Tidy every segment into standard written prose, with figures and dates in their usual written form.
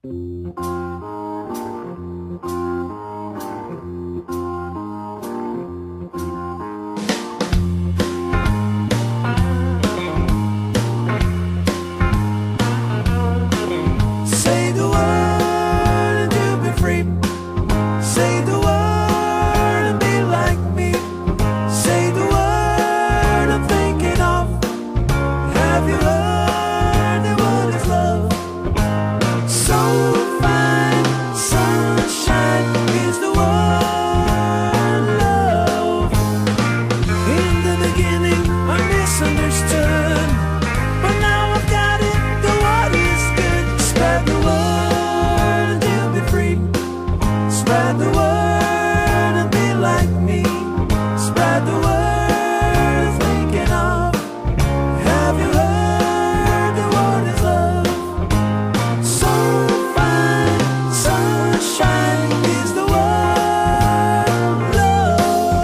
Say the word and you'll be free. Say the word and be like me. Say the word I'm thinking of. Have you heard that what is love? So fine, sunshine is the word love. In the beginning I misunderstood, but now I've got it. The word is good. Spread the word and you'll be free. Spread the word and be like me. Spread the word I'm thinking of. Have you heard the word is love? So fine, sunshine is the word love.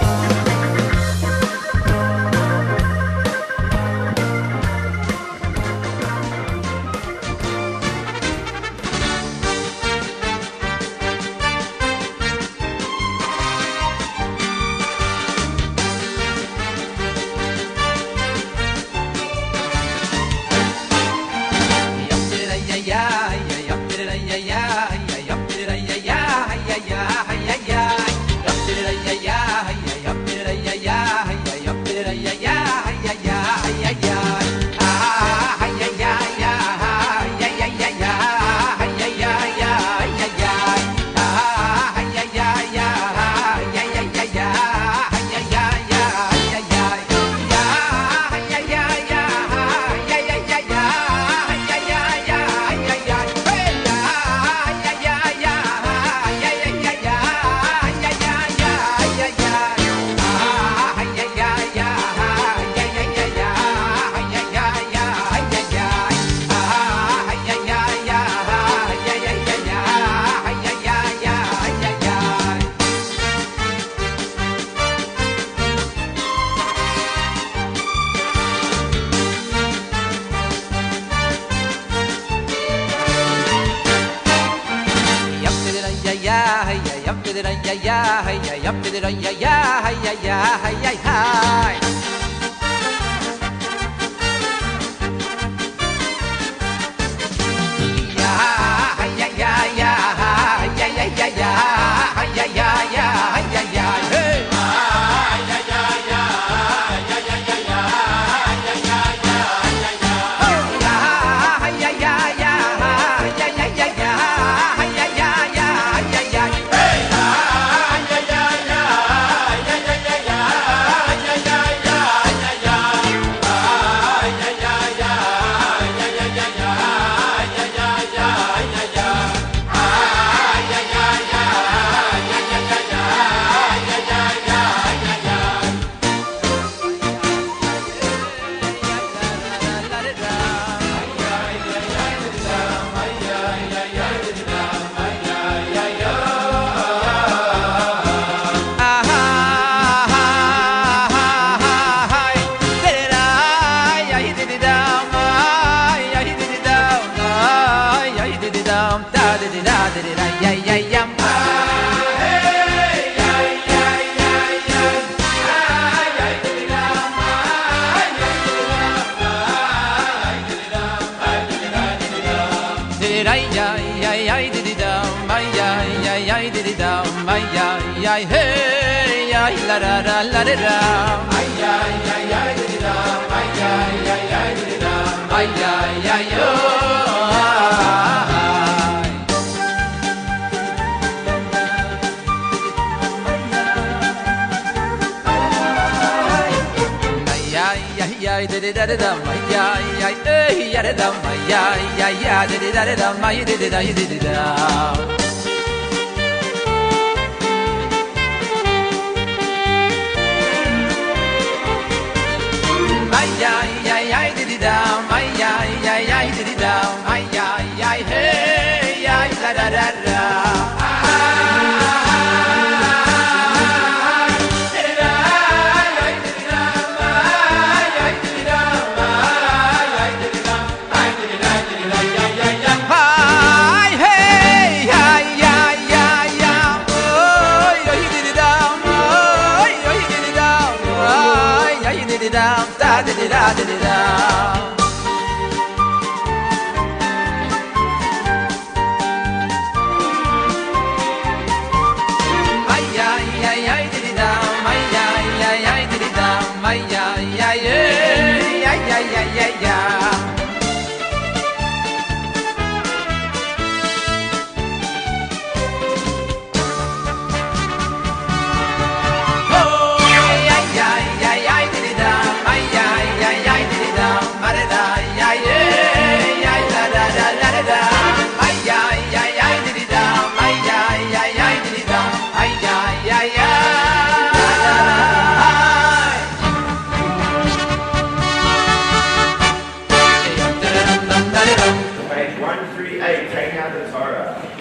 learning out the Torah.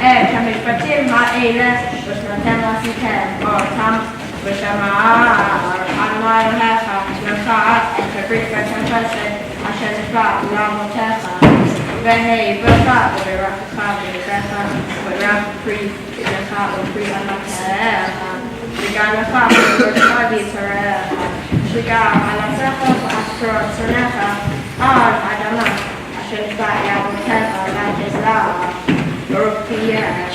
כמשפטים האלה ושנתם עשיתם אותם ושמע אדוני אלוהיך לך את הברית והחסד אשר נשבע לאבותיך והי בך וברכך וברכך וברך פרי בנך ופרי ענתך וגם לך וברכך ביצריך שגם ענתך ואסתרות צונך על אדמה אשר נשבע לאבותיך לתזרע ברוך תהיה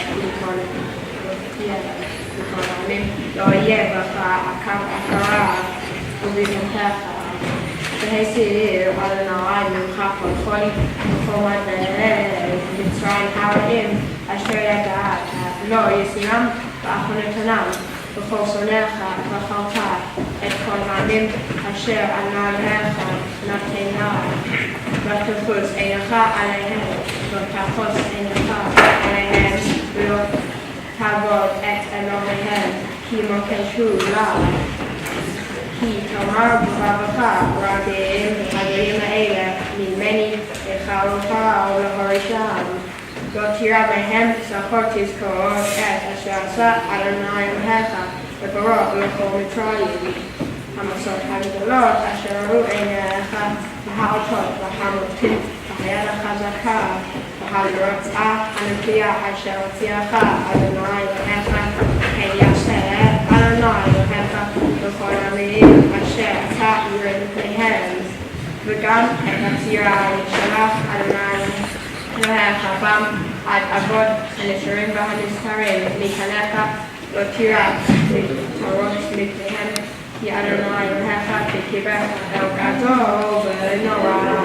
לא יהיה בך עקב אחריו ובבנתך והסיר אדוני ממך כל מקומות במצרים הרעים אשר ידעת לא יסירם באחרונתם בכל שונאיך ואכלת את כל העמים אשר אדוני אלוהיך נתנם ותחוס עינך עליהם ותחוס עינך עליהם ולא תעבוד את אלוהיהם כי מוקשו לה כי תאמר בבבך רבים הדברים האלה ממני לחלוך ולהורישם לא תירא בהם זכור תזכור את אשר עשה אדוני אלוהיך לברו ולכל מצרים המסות הגדולות אשר ראו עיניך והעוטות והמוטים והיד החזקה והגרוצה הנקייה אשר הוציאך אדוני אלוהיך כן יעשה אדוני אלוהיך בכל העמים אשר אתה יורד מפניהם וגם את הצירה שלח אדוני אלוהיך בם עד אבות הנשארים והנסתרים מפניך לא תירא מטרות מפניהם כי אדוני אלוהיך בקרבך אל גדול ונורא.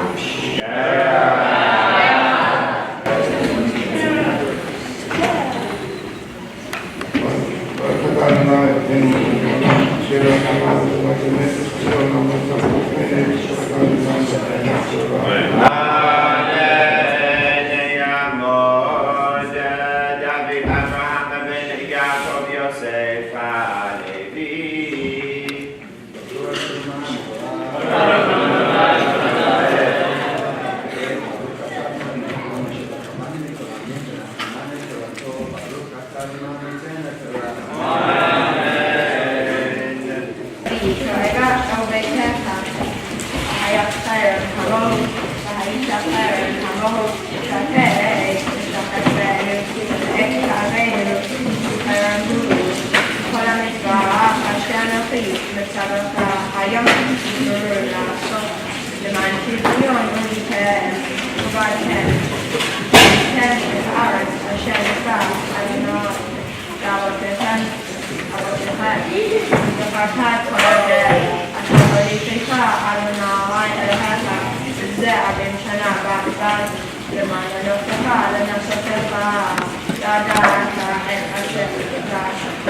למען הנוספך, ידעת את אשר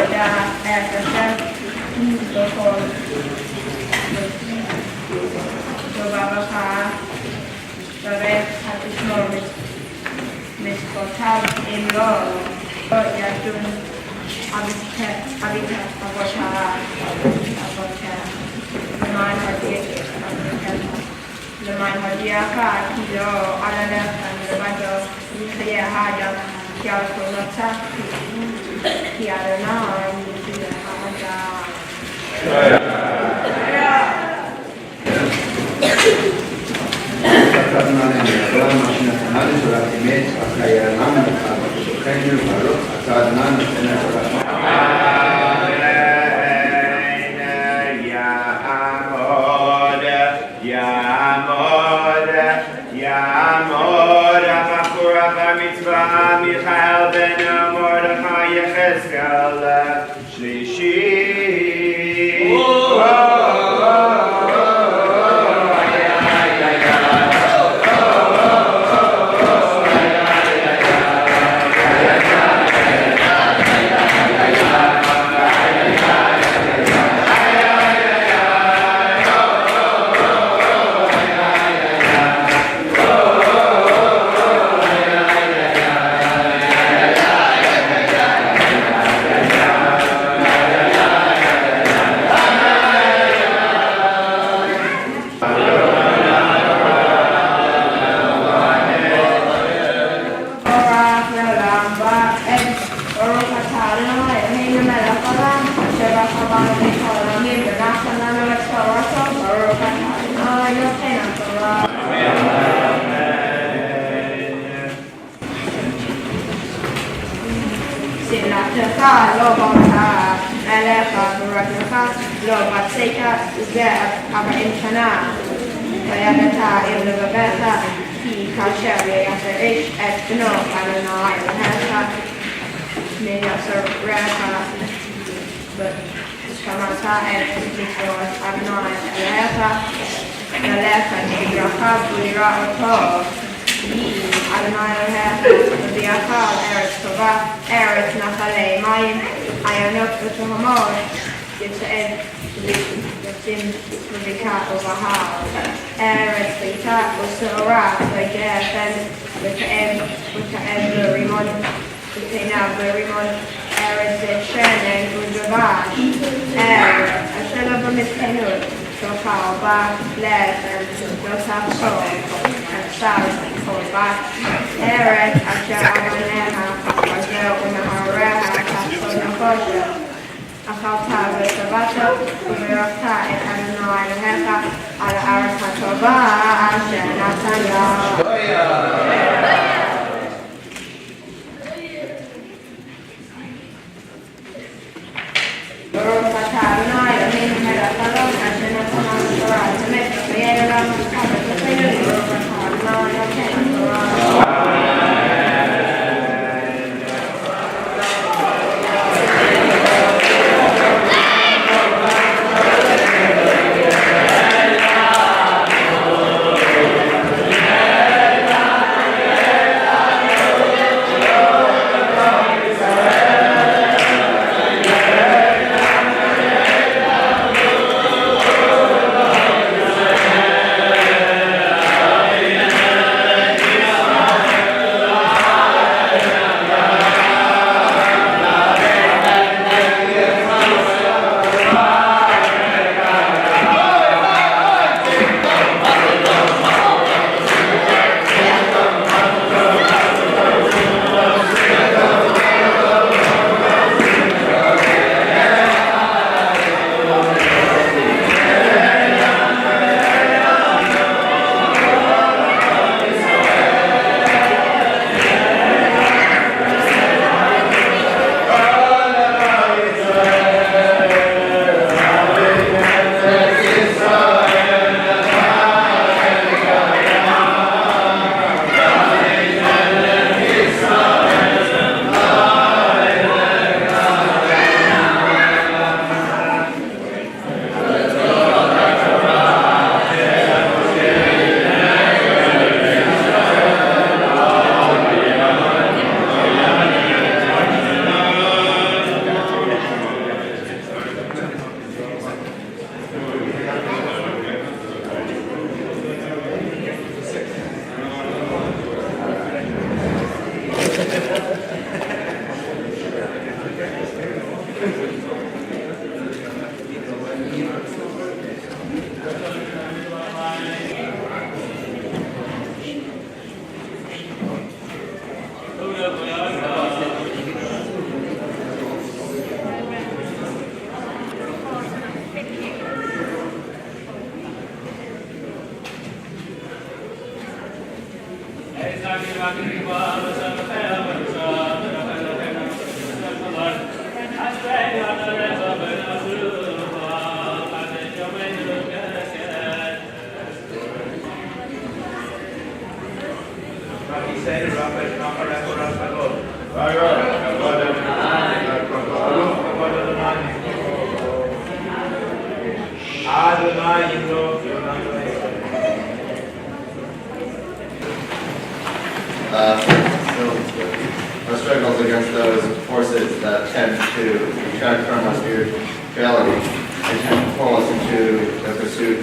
Our struggles against those forces that tend to detract from our spirituality and tend to pull us into the pursuit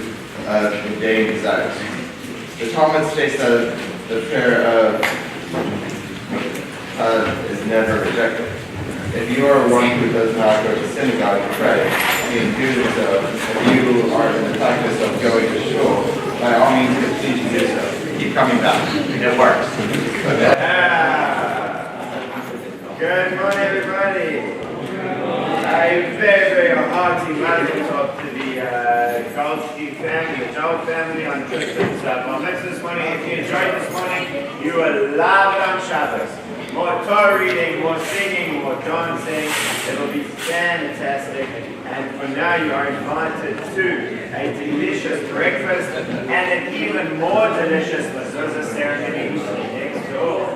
of mundane desires. The Talmud states that the prayer of is never rejected. If you are one who does not go to synagogue to pray, in doing so, if you are in the practice of going to shul, by all means continue to do so. Keep coming back. It works. Good morning, everybody. A very, very hearty mazel tov to the Goldsky family, the Joel family on Tristan's Barmitzvah this morning. If you enjoyed this morning, you will love it on Shabbos. More Torah reading, more singing, more dancing. It'll be fantastic. And for now, you are invited to a delicious breakfast and an even more delicious mezuzah ceremony next door.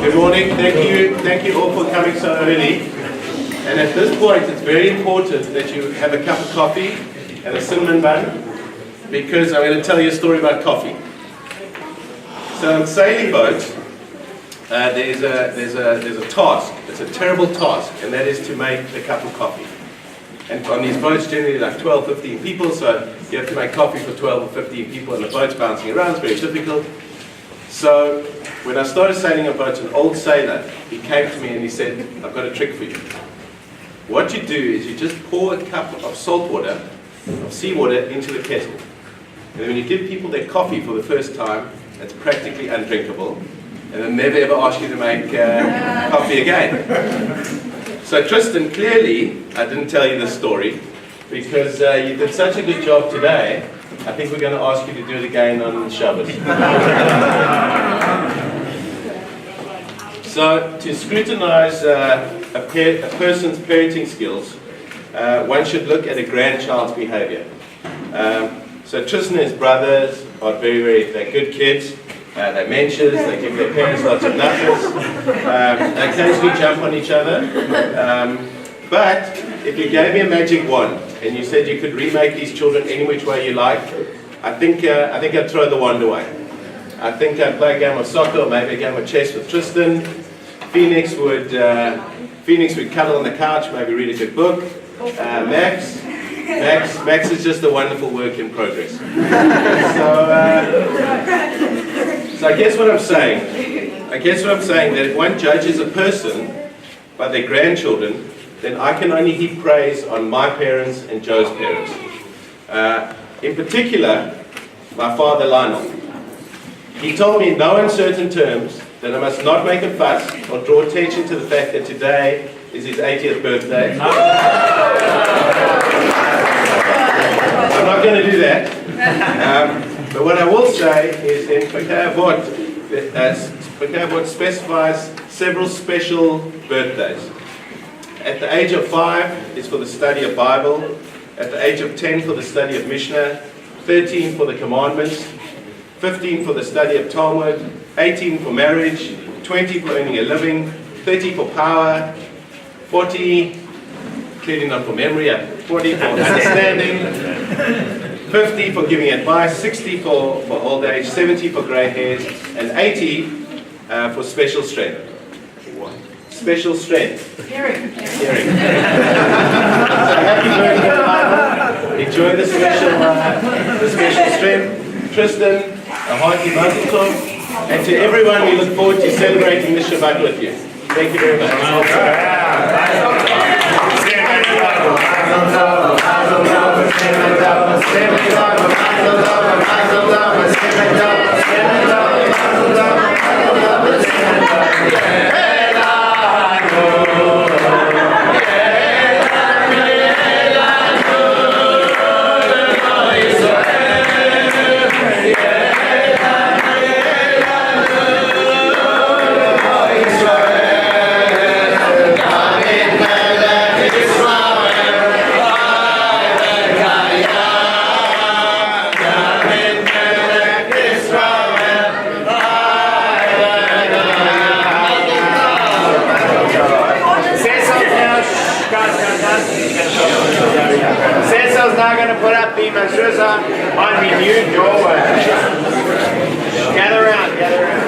Good morning. Thank you all for coming so early. And at this point, it's very important that you have a cup of coffee and a cinnamon bun, because I'm going to tell you a story about coffee. So on sailing boats, there's a task. It's a terrible task, and that is to make a cup of coffee. And on these boats, generally like 12, 15 people, so you have to make coffee for 12 or 15 people, and the boat's bouncing around. It's very difficult. So when I started sailing a boat, an old sailor, he came to me and he said, I've got a trick for you. What you do is you just pour a cup of salt water, of seawater, into the kettle. And then when you give people their coffee for the first time, it's practically undrinkable. And they'll never ever ask you to make coffee again. So Tristan, clearly, I didn't tell you this story, because you did such a good job today. I think we're going to ask you to do it again on Shabbos. So, to scrutinize a person's parenting skills, one should look at a grandchild's behavior. So Tristan and his brothers are they're good kids. They're menschers, they give their parents lots of knuckles. They occasionally jump on each other. But if you gave me a magic wand and you said you could remake these children any which way you like, I think I'd throw the wand away. I think I'd play a game of soccer or maybe a game of chess with Tristan. Phoenix would cuddle on the couch, maybe read a good book. Max is just a wonderful work in progress. So I guess what I'm saying that if one judges a person by their grandchildren, then I can only heap praise on my parents and Joe's parents. In particular, my father Lionel. He told me in no uncertain terms that I must not make a fuss or draw attention to the fact that today is his 80th birthday. I'm not going to do that. But what I will say is in Pirkei Avot specifies several special birthdays. At the age of 5 is for the study of Bible. At the age of 10 for the study of Mishnah. 13 for the commandments. 15 for the study of Talmud. 18 for marriage. 20 for earning a living. 30 for power. 40, clearly not for memory, 40 for understanding. 50 for giving advice. 60 for old age. 70 for grey hairs. And 80 for special strength. Special strength. Hearing. Happy birthday, Michael. Enjoy the special stream. Tristan, a hearty mazel tov. And to everyone, we look forward to celebrating the Shabbat with you. Thank you very much. Cecil's now going to put up the mezuzah on the new doorway. Gather around, gather around.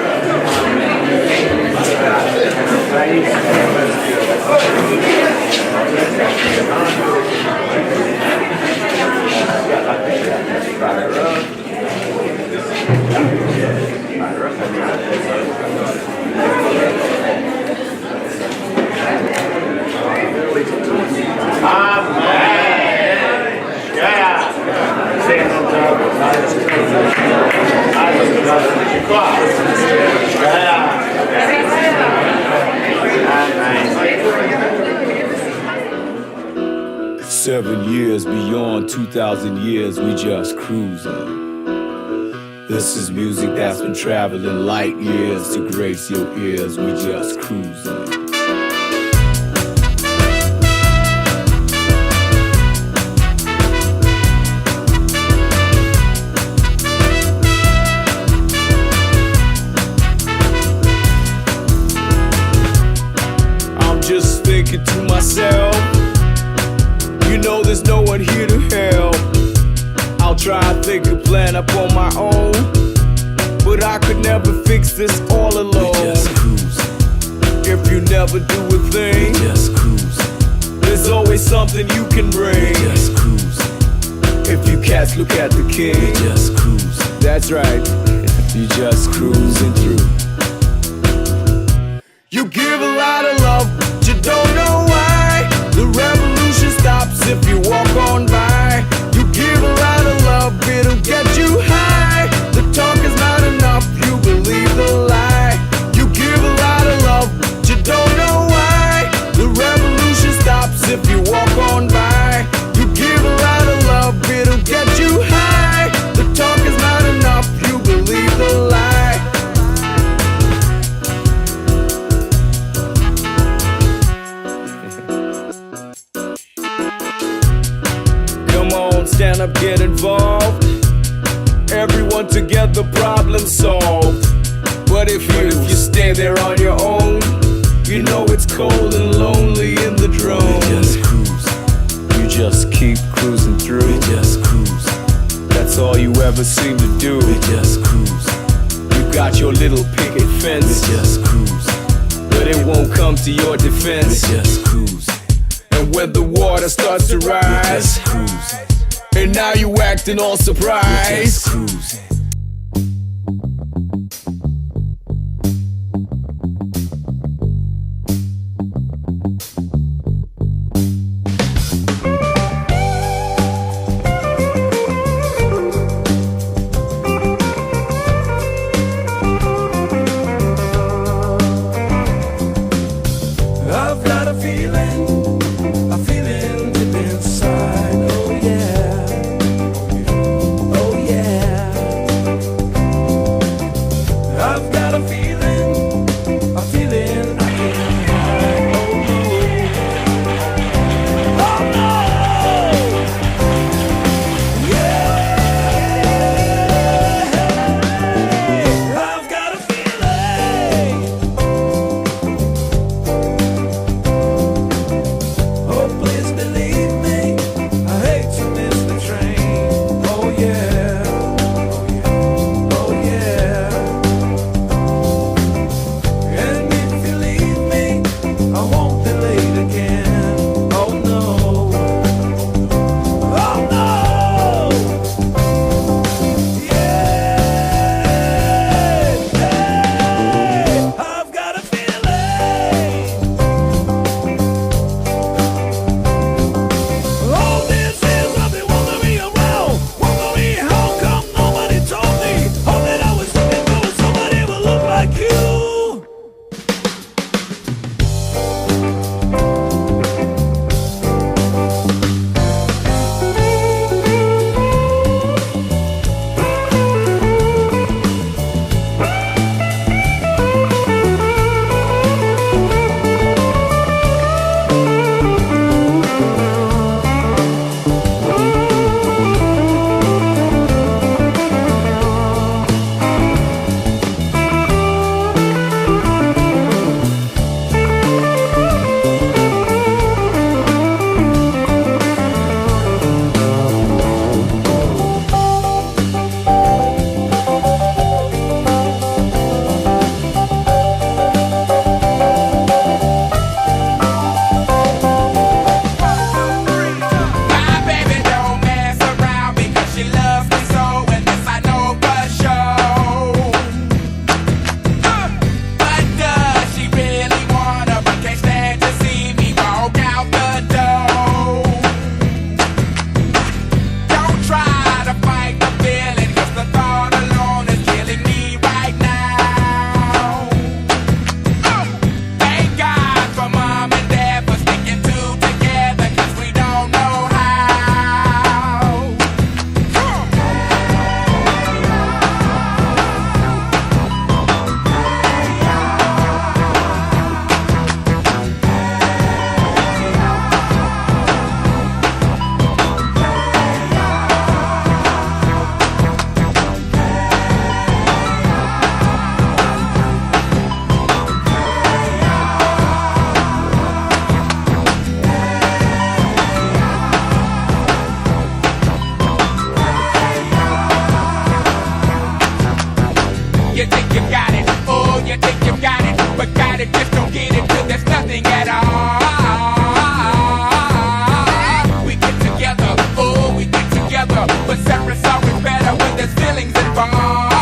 It's 7 years beyond 2,000 years, we just cruising. This is music that's been traveling light years to grace your ears, we just cruising. Just thinking to myself, you know there's no one here to help. I'll try and think a plan up on my own, but I could never fix this all alone. We just cruising. If you never do a thing, we just cruising. There's always something you can bring. We just cruising. If you cats look at the king, we just cruising. That's right, you just cruising through. You give a lot of love, but you don't know why. The revolution stops if you walk on by. You give a lot of love, it'll get you high. The talk is not enough, you believe the lie. You give a lot of love, but you don't know why. The revolution stops if you walk on by. You give a lot of love, it'll get you high. The talk is not enough, you believe the lie. Stand up, get involved. Everyone together, problem solved. But if you stay there on your own, you know it's cold and lonely in the drone. We just cruise. You just keep cruising through. We just cruise. That's all you ever seem to do. We just cruise. You got your little picket fence. We just cruise. But it won't come to your defense. We just cruise. And when the water starts to rise, we just cruise. And now you acting all surprised. I've got a feeling deep inside, oh yeah. get it, just don't get it, 'cause there's nothing at all. We get together, oh, we get together, but separate's always better when there's feelings involved.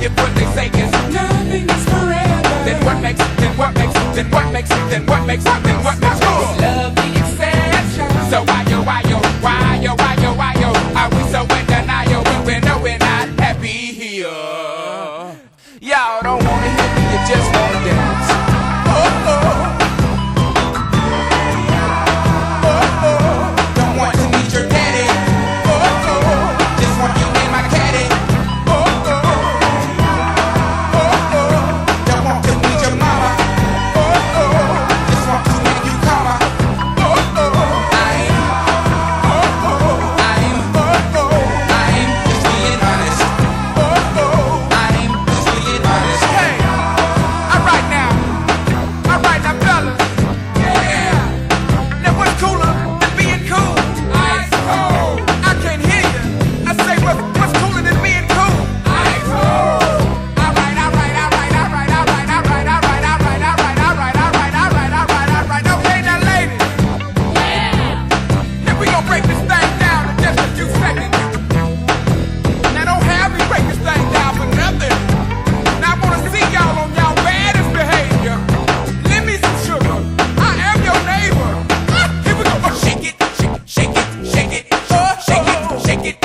If what they say is nothing is forever, then what makes love the exception? So why yo, are we so in denial when we know we're not happy here? Y'all don't wanna hear me, you just wanna dance. Oh, oh. Oh, oh. Don't want to meet your daddy. Oh, oh. Just want you in my caddy. Oh, oh. Oh, oh. Don't want to meet your mama. Oh, oh. Just want to make you come. Oh, oh. I'm just being honest. Oh, oh. I'm just being honest. Hey, alright now, fellas. Yeah. Now what's cooler than being cool? Ice cold. I can't hear you. I say what's cooler than being cool? Ice cold. Alright. Okay, now ladies. Yeah. Now we gon' break this thing down in just a few seconds. Now don't have me break this thing down for nothing. Now I wanna see y'all on y'all baddest behavior. Lend me some sugar. I am your neighbor. Here we go. Oh, shake it. Oh, shake it. Oh, shake it.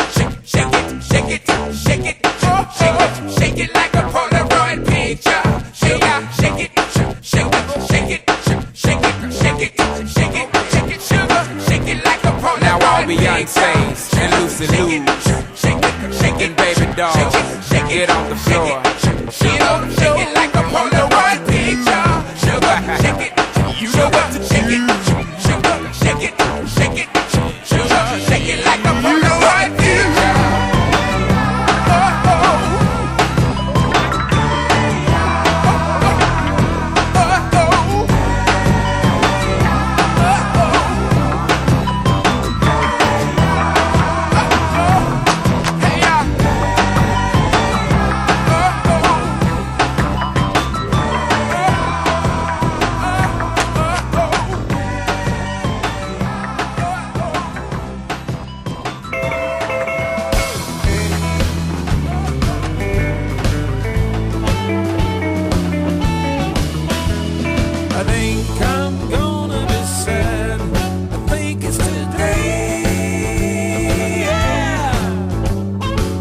Shake it like a Polaroid picture. Shake it. Sugar. Shake it like a Polaroid now all Beyonce's and Lucy Lou's and baby dolls, get on the floor. Shake it like a Polaroid picture. Sugar, shake it. Sugar, shake it. Sugar, shake it. Sugar, shake it like a Polaroid picture. Oh, oh. I think I'm gonna be sad. I think it's today. Yeah.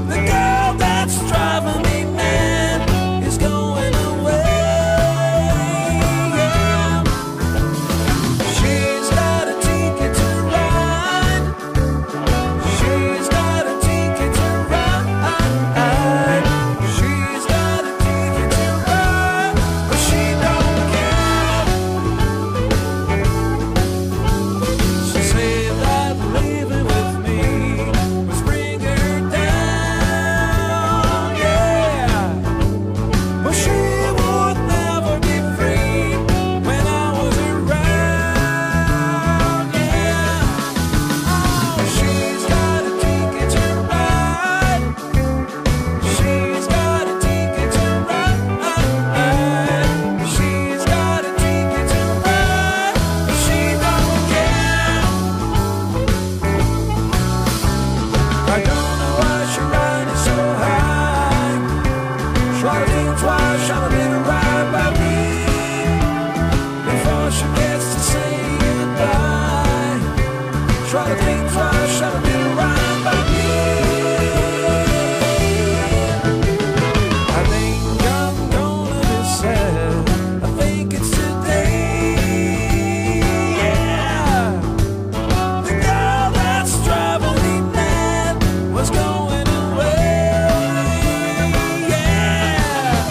The girl that's driving me mad is going away. Yeah. She's got a ticket to ride. She's got a ticket to ride. She's got a ticket to ride, but she don't care. She said that living with me was bring her down, yeah. But she would never be free when I was around, yeah. Oh, she's got a ticket to ride. She's got a ticket to ride. She's got a ticket to ride, but she don't care. I don't know why she riding so high. Try to think twice, try to let her ride by me before she gets to say goodbye. Try to think twice, try to let her ride by me. I think I'm gonna be sad. I think it's today. Yeah. The girl that's driving me mad was going away. Yeah.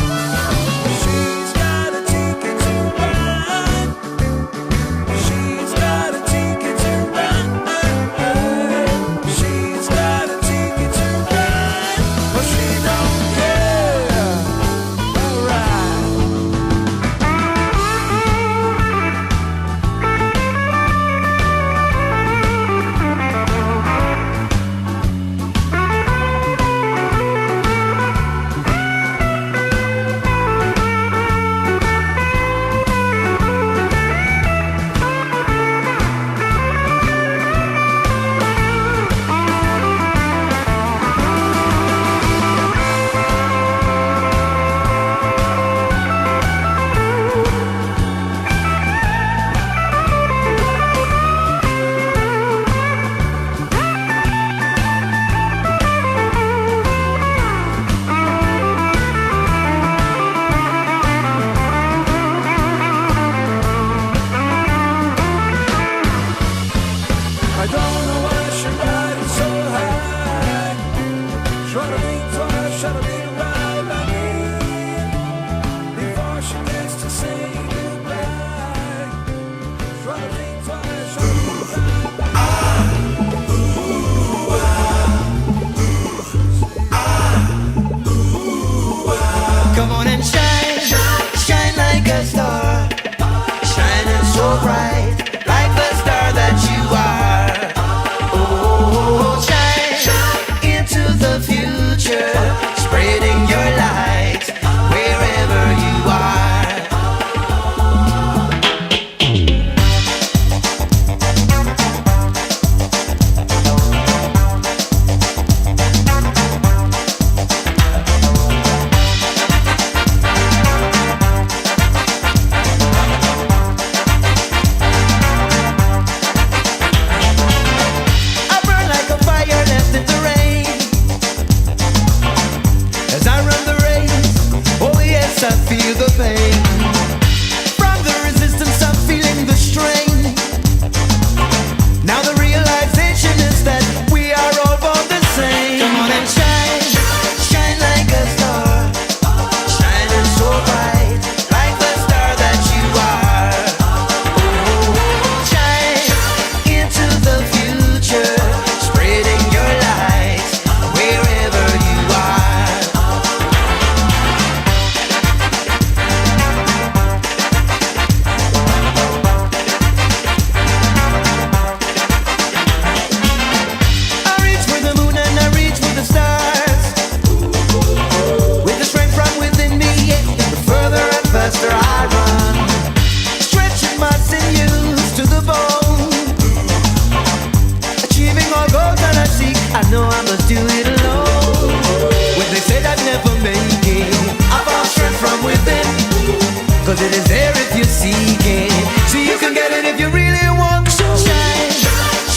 'cause it is there if you seek it. So you can get it if you really want to. Shine,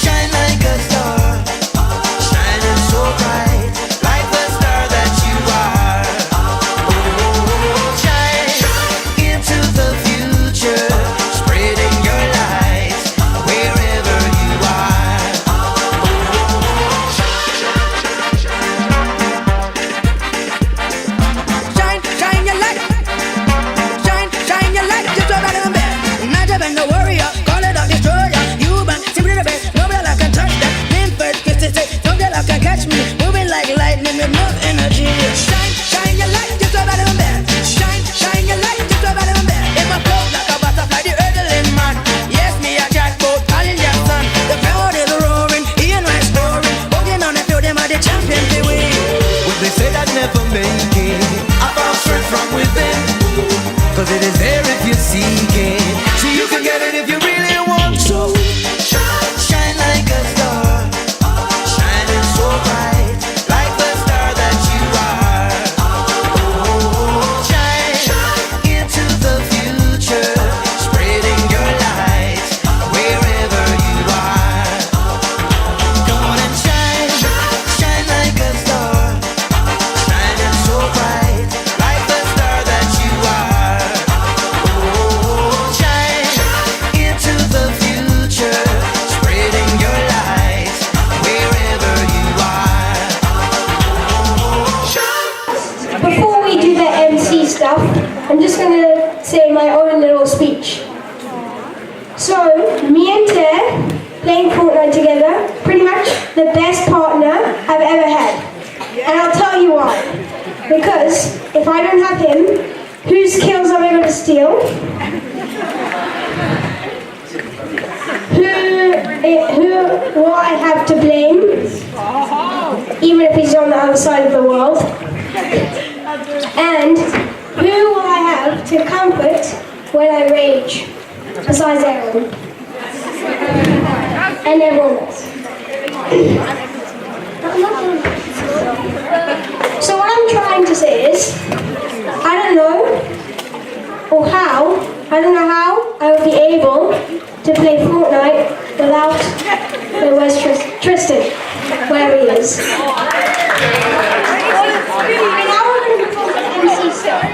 shine like a star, shining so bright, like the star that you are. Shine into the future, spreading your light wherever you are. Shine, shine your light, shine your light, just about in the bed. Not even no warrior, call it a destroyer. You man, simply the best, nobody like can touch that. Name first, kiss it, say, nobody like can catch me. Moving like lightning with no energy. Shine, shine your light, just about in the bed. Shine your light, just about in the bed. If I float like a butterfly, the hurdling man. Yes, me a jackpot, calling Jackson. The crowd is roaring, hearing my story. Holding on and feel them are the champions they win. What they say that never make it, I found strength from within. 'Cause it is there if you seek it. So you can get it if you really want to. Shine like a star, shining so bright, like the star that you are. Shine into the future, spreading your light wherever you are. Come on and shine, shine like a star, shining so bright, like the star that you are. Shine into the future, spreading your light wherever you are. Before we do the MC stuff, I'm just going to say my own little speech. So, me and Ter playing Fortnite together, pretty much the best partner I've ever had. And I'll tell you why. Because if I don't have him, whose kills am I going to steal? Who will I have to blame? Even if he's on the other side of the world. And who will I have to comfort when I rage? Besides Aaron. And everyone else. So what I'm trying to say is, I don't know how I will be able to play Fortnite without, where's Tristan? Where he is. And now we're going to talk about MC stuff.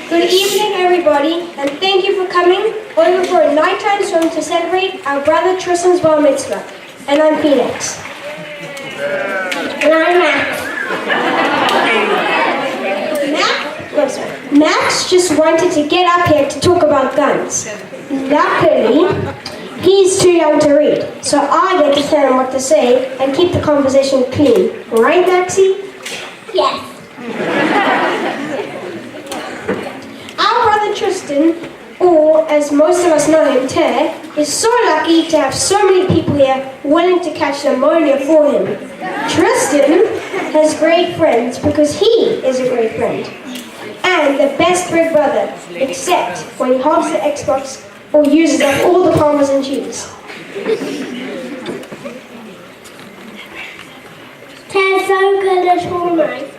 Good evening, everybody, and thank you for coming over for a nighttime swim to celebrate our brother Tristan's Barmitzvah. And I'm Phoenix. And I'm Max. Max just wanted to get up here to talk about guns. Luckily, he's too young to read, so I get to tell him what to say and keep the conversation clean. Right, Maxie? Yes. Our brother Tristan, or as most of us know him, Ter, is so lucky to have so many people here willing to catch pneumonia for him. Tristan has great friends because he is a great friend. And the best big brother, except when he hogs the Xbox or uses up all the Parmesan cheese. Ter's so good at Fortnite.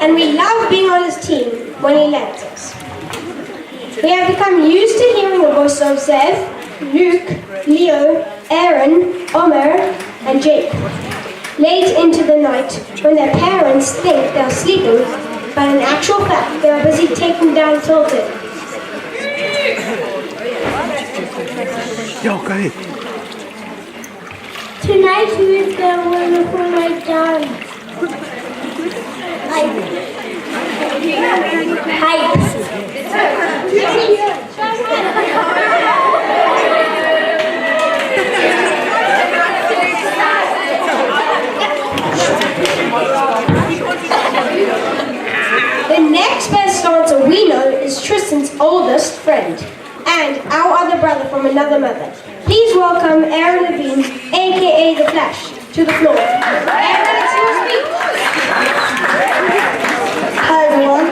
And we love being on his team when he lets us. We have become used to hearing the voices of Zev, Luke, Leo, Aaron, Omer, and Jake. Late into the night, when their parents think they're sleeping, but in actual fact, they are busy taking down Tilted. Yo, go ahead. Tonight who is going to win the Fortnite dance? The next best answer we know is Tristan's oldest friend and our other brother from another mother. Please welcome Aaron Levine, aka The Flash, to the floor. Aaron, it's your speech. Hi everyone.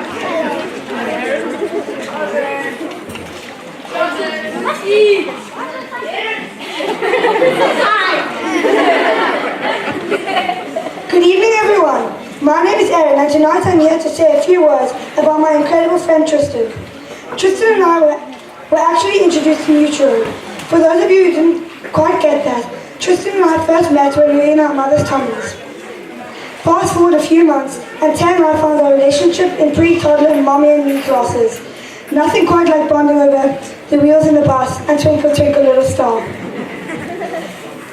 and tonight I'm here to say a few words about my incredible friend Tristan. Tristan and I were actually introduced mutually. For those of you who didn't quite get that, Tristan and I first met when we were in our mother's tummies. Fast forward a few months, and Tam and I found our relationship in pre-toddler and mommy and me classes. Nothing quite like bonding over the wheels in the bus and twinkle twinkle little star.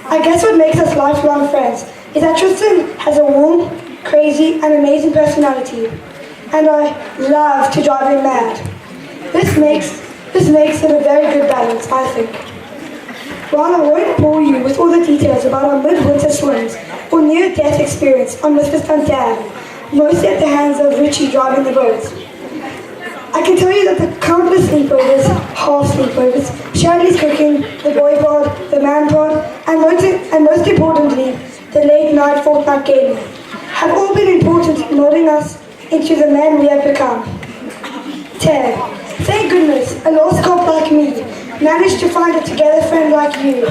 I guess what makes us lifelong friends is that Tristan has a warm, crazy and amazing personality, and I love to drive him mad. This makes it a very good balance, I think. While I won't bore you with all the details about our midwinter swims or near-death experience on Mr. Stunt Dam, mostly at the hands of Richie driving the boat, I can tell you that the countless sleepovers, half sleepovers, Shirley's cooking, the boy pod, the man pod, and most importantly, the late night fortnight gaming, have all been important in molding us into the men we have become. Ted, thank goodness a lost cop like me managed to find a together friend like you.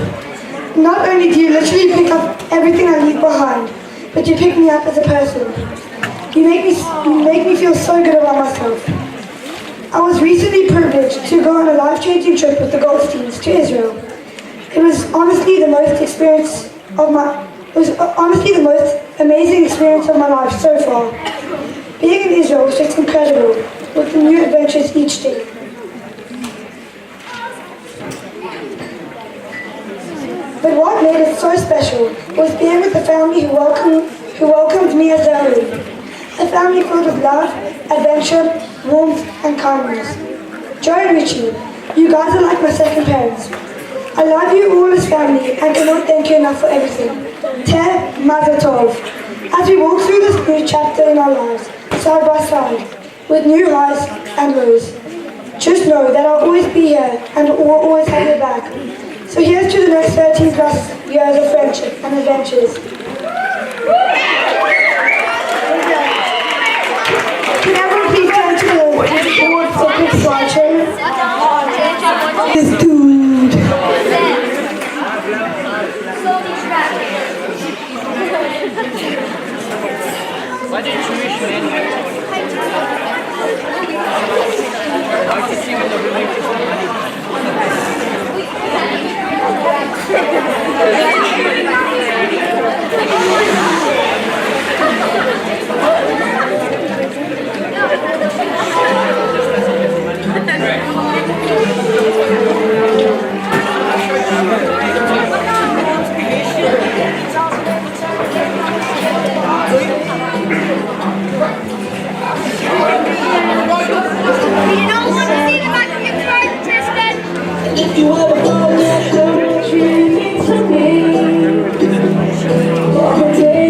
Not only do you literally pick up everything I leave behind, but you pick me up as a person. You make me feel so good about myself. I was recently privileged to go on a life-changing trip with the Goldsteins to Israel. It was honestly the most amazing experience of my life so far. Being in Israel was just incredible, with the new adventures each day. But what made it so special was being with the family who welcomed me as their own. A family filled with love, adventure, warmth, and kindness. Joe and Richie, you guys are like my second parents. I love you all as family and cannot thank you enough for everything. Ter Mazel Tov. As we walk through this new chapter in our lives, side by side, with new highs and lows, just know that I'll always be here and will always have your back. So here's to the next 13 plus years of friendship and adventures. Can everyone please turn to the board for a quick slideshow? This dude. Why did you wish me anyway? I like to see when the If you ever fall that hurt you mean to me, walk a day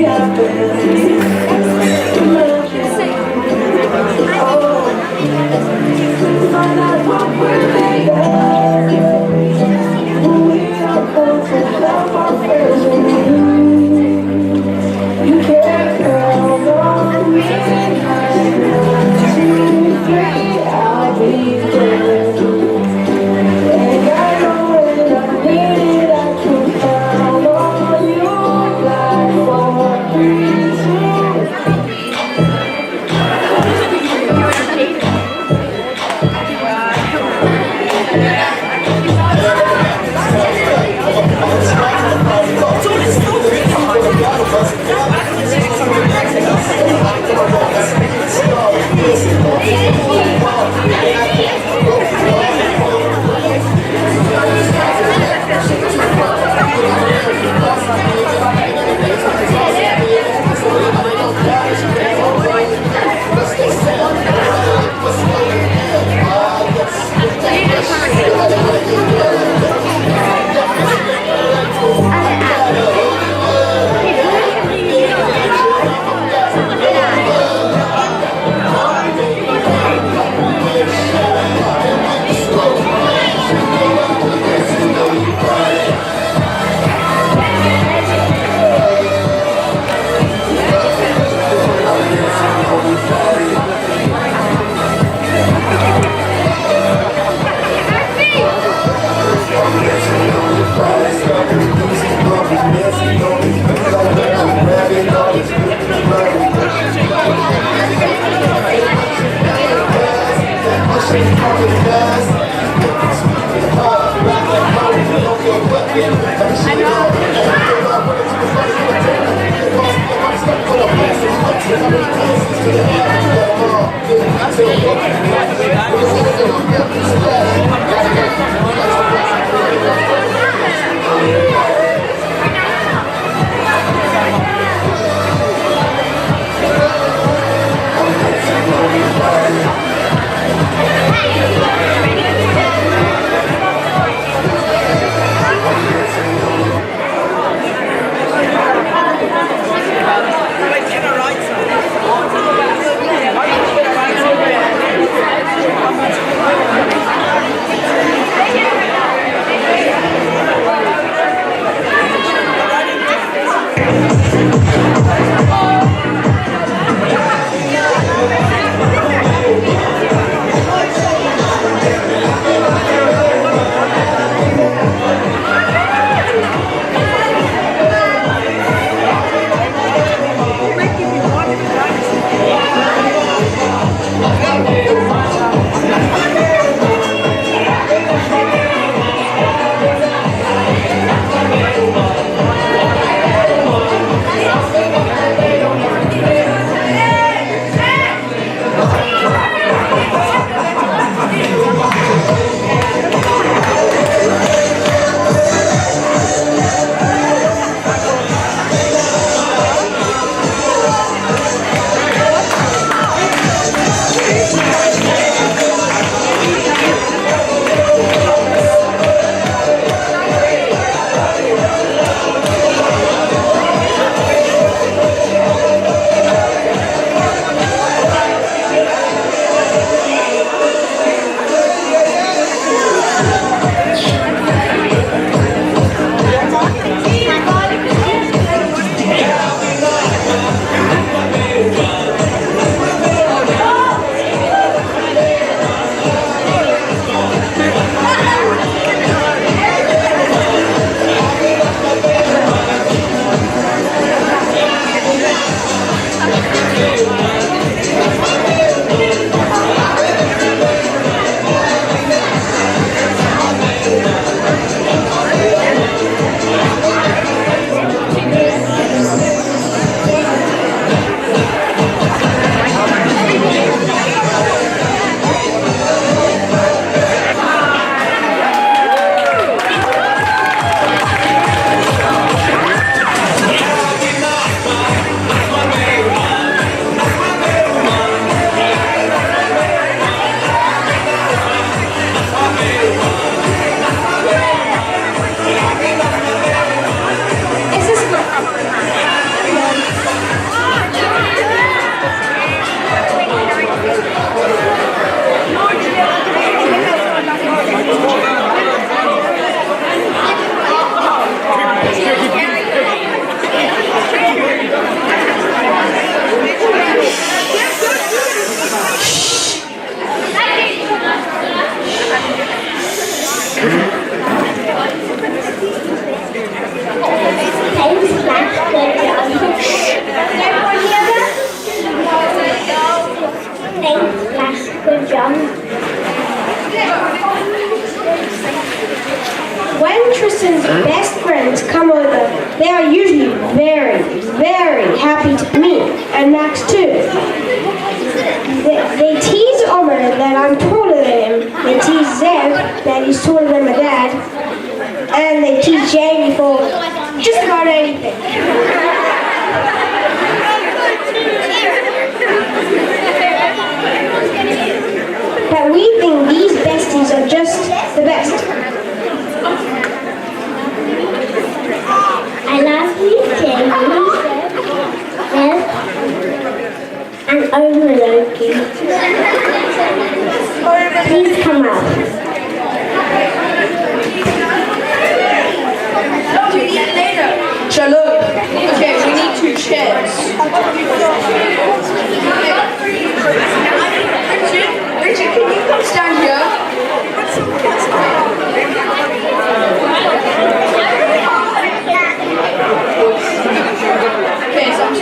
When Tristan's best friends come over, they are usually very, very happy to meet, and Max too. They tease Omer that I'm taller than him, they tease Zev that he's taller than my dad, and they tease Jamie for just about anything. But we think these besties are just the best. I love you, Jamie. Yes. And over Loki. Please come up. Shalom. Okay, we need 2 chairs. Richard, can you come stand here? Okay, so I'm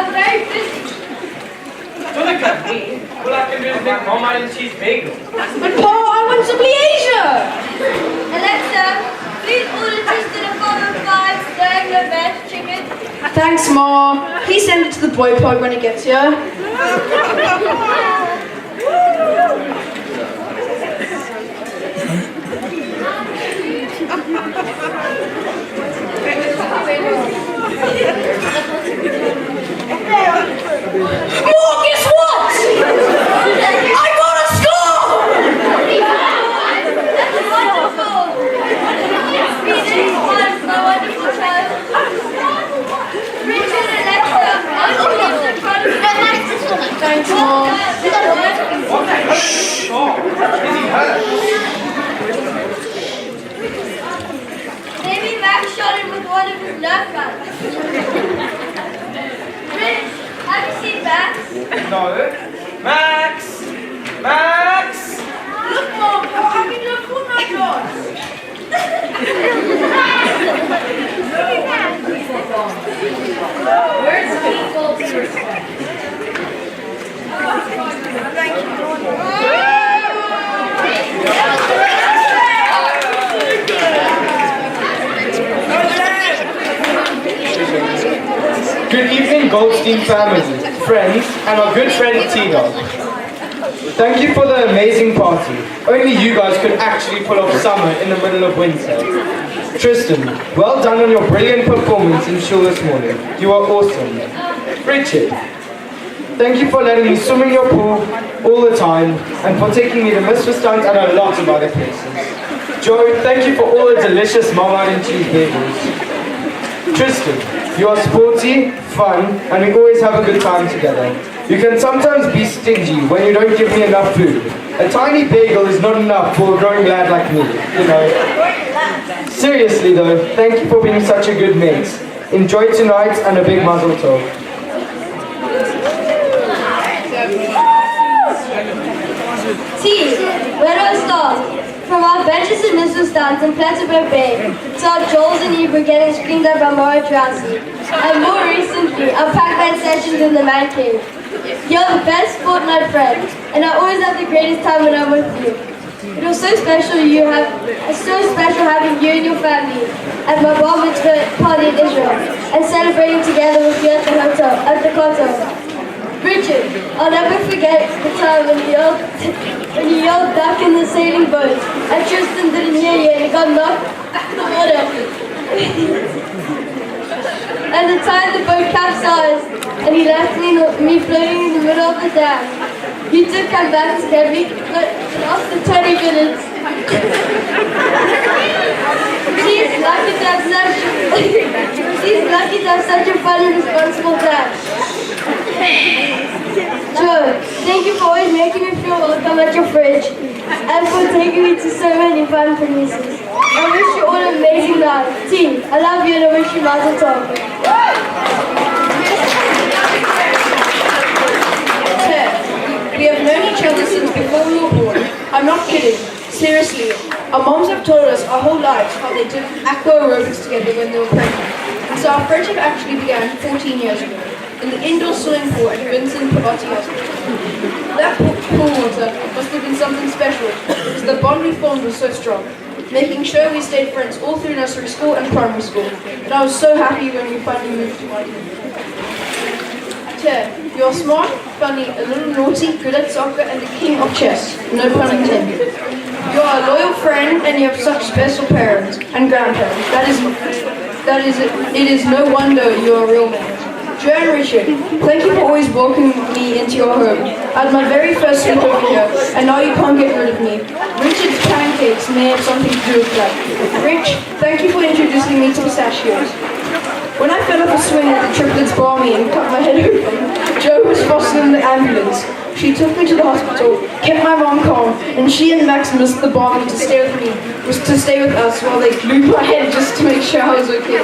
are very busy. Don't look at me. All I can do is make Marmite and cheese bagel. But Paul, I want some Asia. Alexa, please order Tristan a 405 staying no veg chicken. Thanks, Ma. Please send it to the boy plug when it gets here. More, guess what? I got a score! That's wonderful. Feeding was my wonderful child. Richard and Alexa, aren't you lots in front of me? Thanks, Ma. Maybe Max shot him with one of his Nerf guns. Rich, have you seen Max? No. Max! Max! Look, Mom, you're having a Fortnite launch. Where's the people? Good evening, Goldstein family, friends, and our good friend T-Dog. Thank you for the amazing party. Only you guys could actually pull off summer in the middle of winter. Tristan, well done on your brilliant performance in shul this morning. You are awesome. Richard, thank you for letting me swim in your pool all the time and for taking me to Mr. Stunt and a lot of other places. Joe, thank you for all the delicious Marmite and cheese bagels. Tristan, you are sporty, fun, and we always have a good time together. You can sometimes be stingy when you don't give me enough food. A tiny bagel is not enough for a growing lad like me, you know. Seriously though, thank you for being such a good mate. Enjoy tonight and a big mazel tov. T, where do I start? From our benches in Mr. Stans and Plattsburgh Bay to our Joels and Hebrew getting screamed at by Mauro Drowsy. And more recently, our Pac-Man sessions in the man cave. You're the best Fortnite friend, and I always have the greatest time when I'm with you. It was so special having you and your family at my bar mitzvah party in Israel and celebrating together with you at the Kotel. Richard, I'll never forget the time when you yelled back in the sailing boat and Tristan didn't hear you and he got knocked in the water. And the time the boat capsized and he left me floating in the middle of the dam. You took come back to get me after 20 minutes. She's lucky to have such a fun and responsible dad. Joe, thank you for always making me feel welcome at your fridge and for taking me to so many fun places. I wish you all an amazing night. T, I love you and I wish you mazel tov. Ted, we have known each other since before we were born. I'm not kidding. Seriously, our moms have told us our whole lives how they did aqua aerobics together when they were pregnant. And so our friendship actually began 14 years ago in the indoor swimming pool at Vincent Pavati Hospital. That pool water must have been something special because the bond we formed was so strong, making sure we stayed friends all through nursery school and primary school. And I was so happy when we finally moved to my room. Ted, you're smart, funny, a little naughty, good at soccer, and the king of chess. No pun intended. You are a loyal friend, and you have such special parents and grandparents. It is no wonder you are a real man. Joe and Richard, thank you for always welcoming me into your home. I had my very first sleep over here, and now you can't get rid of me. Richard's pancakes may have something to do with that. Rich, thank you for introducing me to pistachios. When I fell off a swing at the triplets Barmi and cut my head open, Joe was fostered in the ambulance. She took me to the hospital, kept my mom calm, and she and Maximus, the Barmi, to stay with us while they glued my head just to make sure I was okay.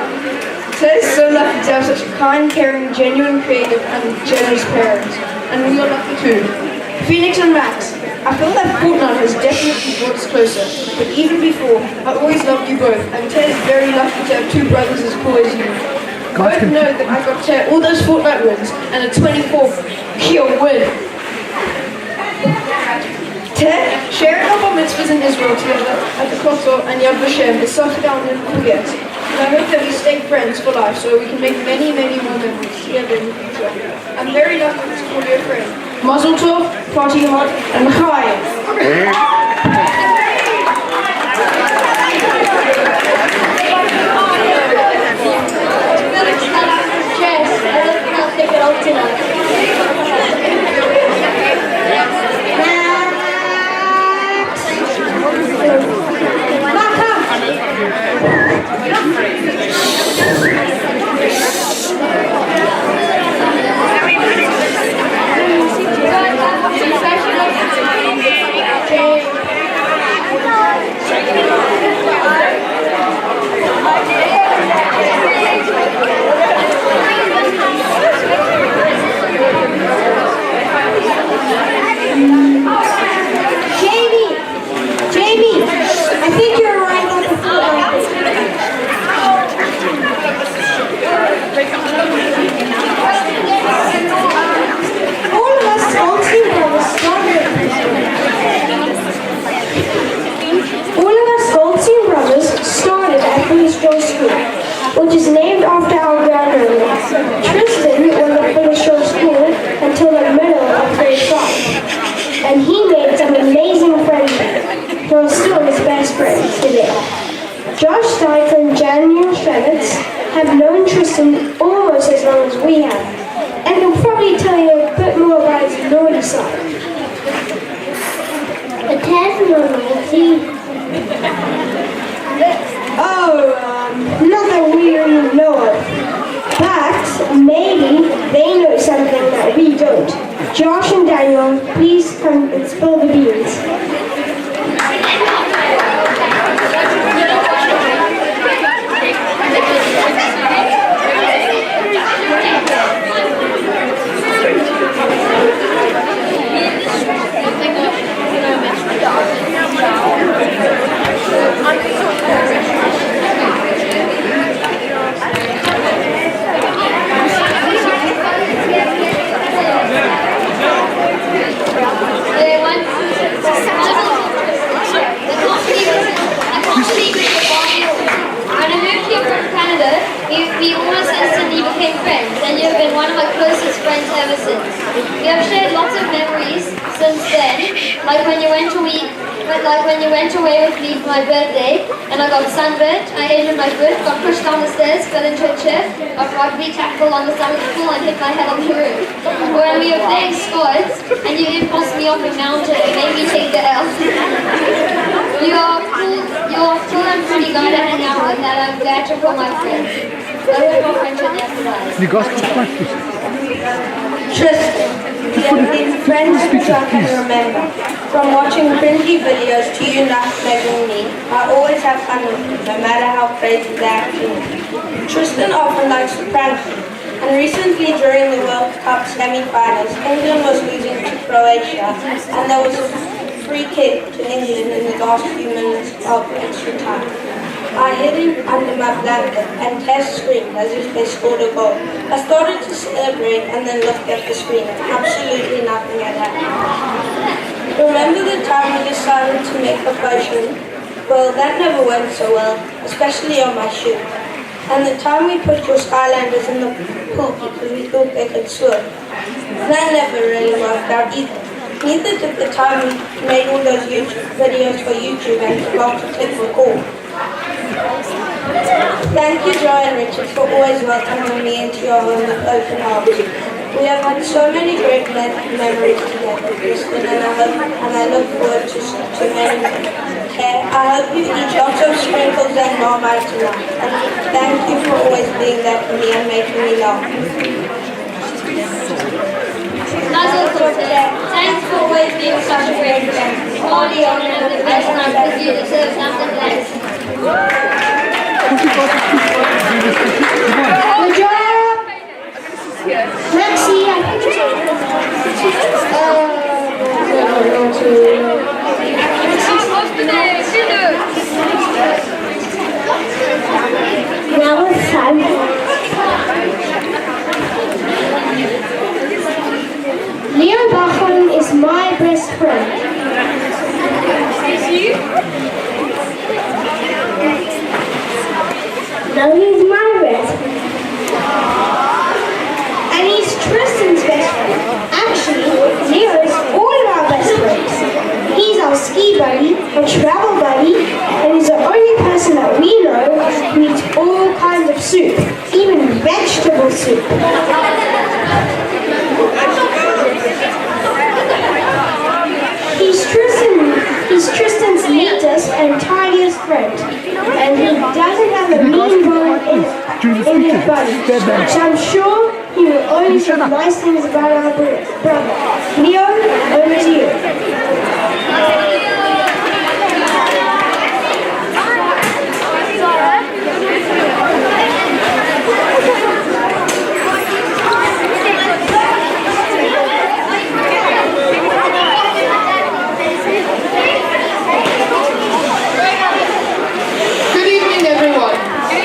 Ted is so lucky to have such kind, caring, genuine, creative, and generous parents. And we are lucky too. Phoenix and Max, I feel that Fortnite has definitely brought us closer, but even before, I always loved you both, and Ted is very lucky to have two brothers as cool as you. both know that I got all those Fortnite wins and a 24th kill win. Sharing our bar mitzvahs in Israel together at the Kotel and Yad Vashem is such a down and forget. And I hope that we stay friends for life so we can make many, many more memories together in the future. I'm very lucky to call you a friend. Mazel tov, party hard, and Chai. Jess, I don't think I'll take it out tonight. Jamie, I think you're right about the Fortnite. All of us Goldstein brothers started. All of us Goldstein brothers started at Philistine School, which is named after our grandmother. Tristan went to Philistine School until the middle of grade 5, and he made some amazing friends there. Who are still his best friends today. Josh Stites and Daniel Shevitz have known Tristan almost as long as we have, and can probably tell you a bit more about his naughty side. But there's no naughty. Not that we really know of. But maybe they know something that we don't. Josh and Daniel, please come and spill the beans. We almost instantly became friends, and you've been one of my closest friends ever since. We have shared lots of memories since then, like when you went away with me for my birthday, and I got sunburnt, I injured my foot, got pushed down the stairs, fell into a chair, got rugby tackle on the side of the pool, and hit my head on the roof. Or when we were playing sports, and you impulsed me off a mountain and made me take the L. You are cool and funny guy to hang out with, and I'm glad to call my friend. I hope our friendship never dies. You guys can practice. Tristan, we have been friends since I can remember. From watching cringy videos to you nutmegging me, I always have fun with you, no matter how crazy they actually are. Tristan often likes to prank me, and recently during the World Cup semi-finals, England was losing to Croatia, and there was a free kick to England in the last few minutes of extra time. I hid him under my blanket and Tess screamed as if they scored a goal. I started to celebrate and then looked at the screen. Absolutely nothing had happened. Remember the time we decided to make a potion? Well, that never went so well, especially on my shoe. And the time we put your Skylanders in the pool because we thought they could swim. That never really worked out either. Neither did the time we made all those YouTube videos for YouTube and forgot to click record. Thank you, Joy and Richard, for always welcoming me into your home with open arms. We have had so many great memories together, Tristan, and I look forward to many more. I hope you eat lots of sprinkles and marmite tonight. And thank you for always being there for me and making me laugh. Thanks for always being such a great friend. Party on and have the best night because you deserve nothing less. Good job! Maxie, I think Now it's time best friend. No, he's my best friend. And he's Tristan's best friend. Actually, Leo's all of our best friends. He's our ski buddy, our travel buddy, and he's the only person that we know who eats all kinds of soup, even vegetable soup. He's Tristan's neatest and tidiest friend, and he doesn't have a mean bone in his body. So I'm sure he will only say nice things about our brother. Leo, over to you. Good evening, everyone.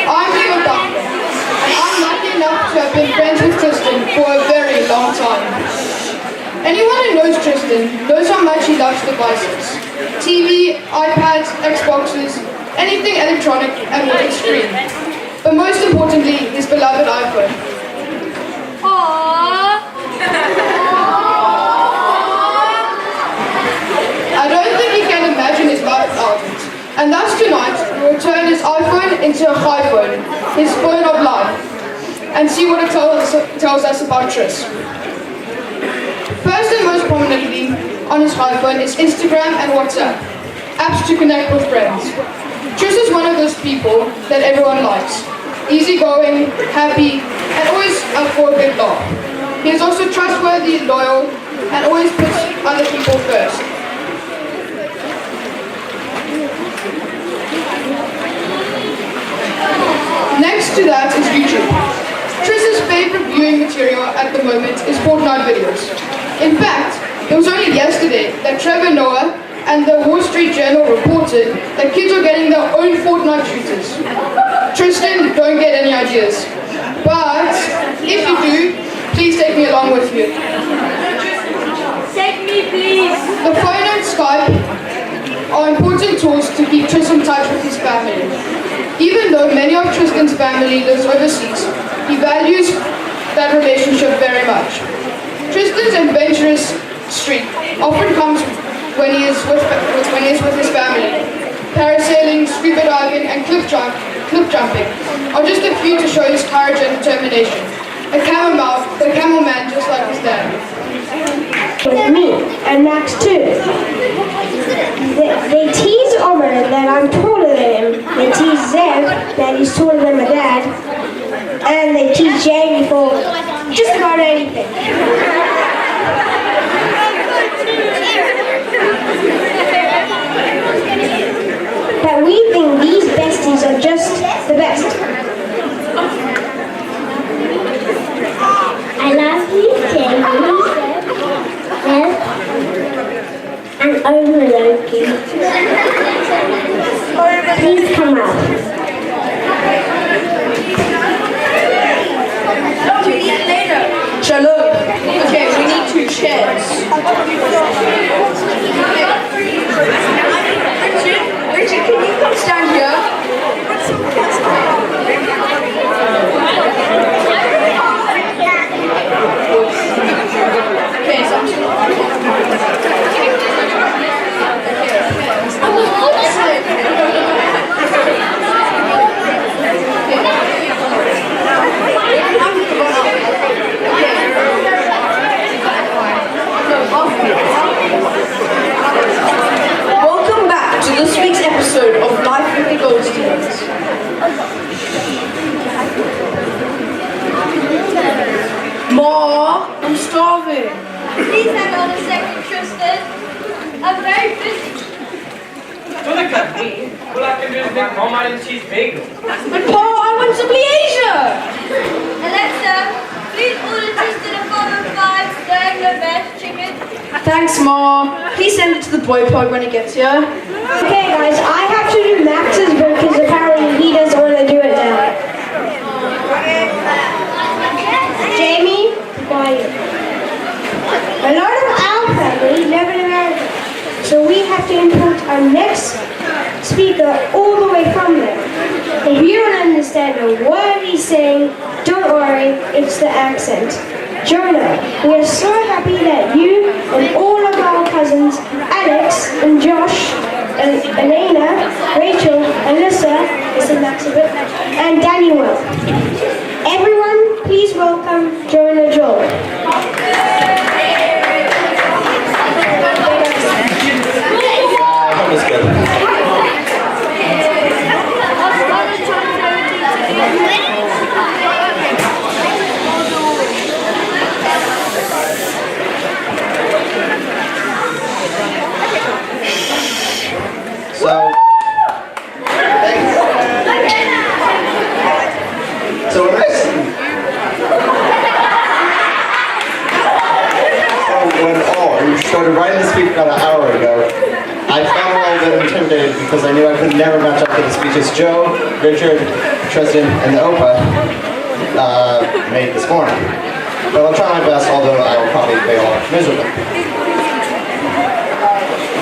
I'm Leo Barmi, and I'm lucky enough to have been friends with Tristan for a very long time. Anyone who knows Tristan knows how much he loves devices. TV, iPads, Xboxes, anything electronic and with a screen. But most importantly, his beloved iPhone. I don't think he can imagine his life without it. And thus tonight, we'll turn his iPhone into a iPhone, his phone of life, and see what it tells us about Tris. First and most prominently on his iPhone is Instagram and WhatsApp, apps to connect with friends. Tris is one of those people that everyone likes. Easygoing, happy, and always up for a good laugh. He is also trustworthy, loyal, and always puts other people first. Next to that is YouTube. Tris's favorite viewing material at the moment is Fortnite videos. In fact, it was only yesterday that Trevor Noah and the Wall Street Journal reported that kids are getting their own Fortnite shooters. Tristan, don't get any ideas. But if you do, please take me along with you. Take me, please. The phone and Skype are important tools to keep Tristan in touch with his family. Even though many of Tristan's family lives overseas, he values that relationship very much. Tristan's adventurous streak often comes when he is with his family. Parasailing, scuba diving, and cliff jumping are just a few to show his courage and determination. A camel man just like his dad. With me, and Max too. They tease Omer that I'm taller than him. They tease Zev that he's taller than my dad. And they tease Jamie for just about anything. But we think these besties are just the best. I love you, Jamie. Yes. And over Loki. Please come up. Shalom. Okay, we need 2 chairs. Richard, can you come stand here? Okay, so welcome back to this week's episode of Life with the Goldsteins. Ma, I'm starving. Please hang on a second, Tristan. I'm very busy. Don't look at me. All I can do is make Mama and cheese bagel. But Pa, I want some Asia. Alexa, please order Tristan a 405 stag no veg chicken. Thanks, Ma. Please send it to the boy pod when he gets here. Okay guys, I have to do Max's book because apparently he doesn't want to do it now. Jamie, quiet. A lot of our family live in so we have to import our next speaker all the way from there. If you don't understand a word he's saying, don't worry, it's the accent. Jonah, we are so happy that you and all of our cousins, Alex and Josh, and Elena, Rachel, Alyssa, and Daniel. Everyone, please welcome Jonah Joel. Started writing the speech about an hour ago. I felt a little bit intimidated because I knew I could never match up to the speeches Joe, Richard, Tristan, and Opa made this morning. But I'll try my best, although I will probably fail miserably.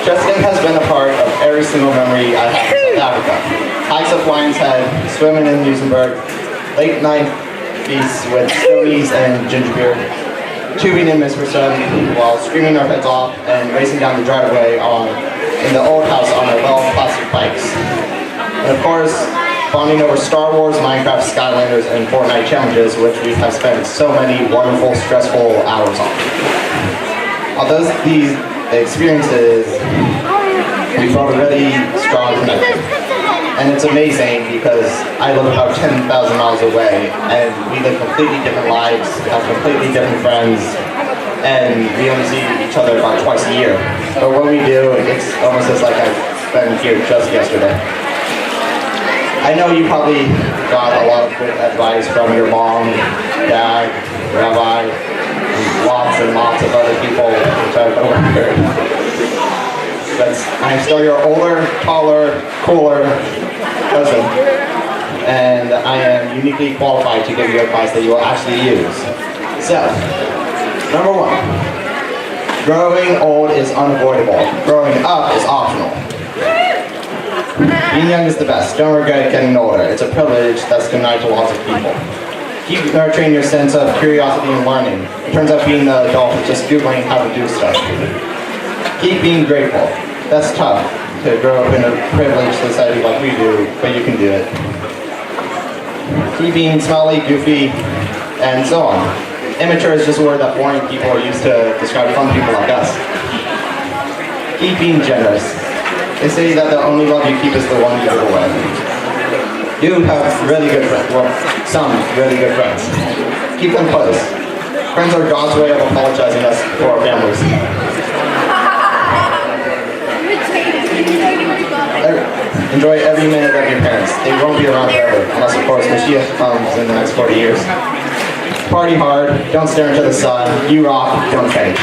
Tristan has been a part of every single memory I have in South Africa. Hikes up Lion's Head, swimming in Muizenberg, late night feasts with Stonies and ginger beer, tubing in Misperson while screaming our heads off and racing down the driveway in the old house on our well plastic bikes. And of course, bonding over Star Wars, Minecraft, Skylanders, and Fortnite challenges, which we have spent so many wonderful, stressful hours on. Although these experiences, we felt a really strong connection. And it's amazing because I live about 10,000 miles away and we live completely different lives, have completely different friends, and we only see each other about twice a year. But when we do, it's almost as like I've been here just yesterday. I know you probably got a lot of good advice from your mom, dad, rabbi, and lots of other people, which I've overheard. But I'm still your older, taller, cooler cousin, and I am uniquely qualified to give you advice that you will actually use. So, number 1, growing old is unavoidable. Growing up is optional. Being young is the best. Don't regret getting older. It's a privilege that's denied to lots of people. Keep nurturing your sense of curiosity and learning. It turns out being the adult is just Googling how to do stuff. Keep being grateful. That's tough to grow up in a privileged society like we do, but you can do it. Keep being smelly, goofy, and so on. Immature is just a word that boring people use to describe fun people like us. Keep being generous. They say that the only love you keep is the one you give away. You have really good friends, well, some really good friends. Keep them close. Friends are God's way of apologizing us for our families. Enjoy every minute of your parents. They won't be around forever, unless of course Mashiach comes in the next 40 years. Party hard, don't stare into the sun, you rock, don't faint.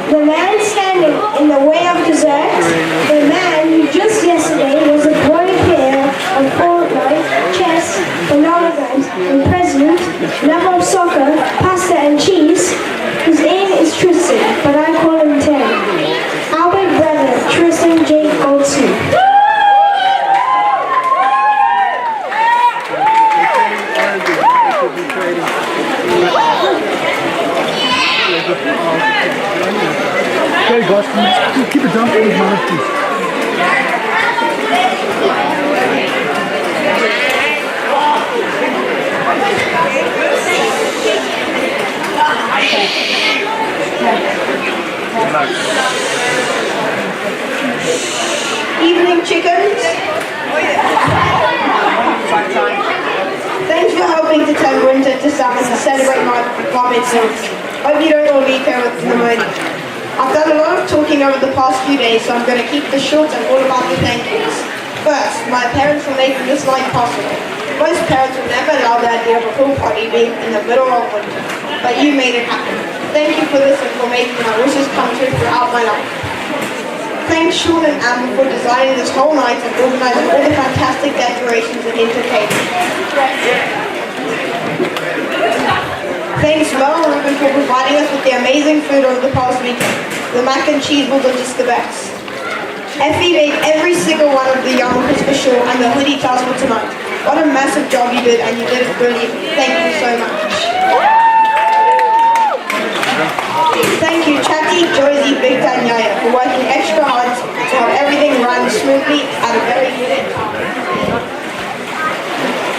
The man standing in the way of dessert, the man who just yesterday was a boy player of Fortnite, chess, monograms, and president, lover of soccer, pasta and cheese. His name is Tristan, but I call him Ted. Our big brother, Tristan J. Goldson. Okay, guys, keep it down for the moment, please. Evening, chickens. Thanks for helping to turn winter to summer to celebrate my bar mitzvah. Hope you don't all leave here with pneumonia. I've done a lot of talking over the past few days, so I'm going to keep this short and all about the thank yous. First, my parents for making this life possible. Most parents would never allow the idea of a pool party being in the middle of winter, but you made it happen. Thank you for this and for making my wishes come true throughout my life. Thanks Sean and Amber for designing this whole night and organizing all the fantastic decorations and entertainment. Thanks Mel and Ruben for providing us with the amazing food over the past weekend. The mac and cheese balls are just the best. Effie made every single one of the young Christmas shawl and the hoodie task for tonight. What a massive job you did, and you did it brilliant. Thank you so much. Thank you Chatty, Josie, Victor and Yaya for working extra hard to have everything run smoothly at a very good time.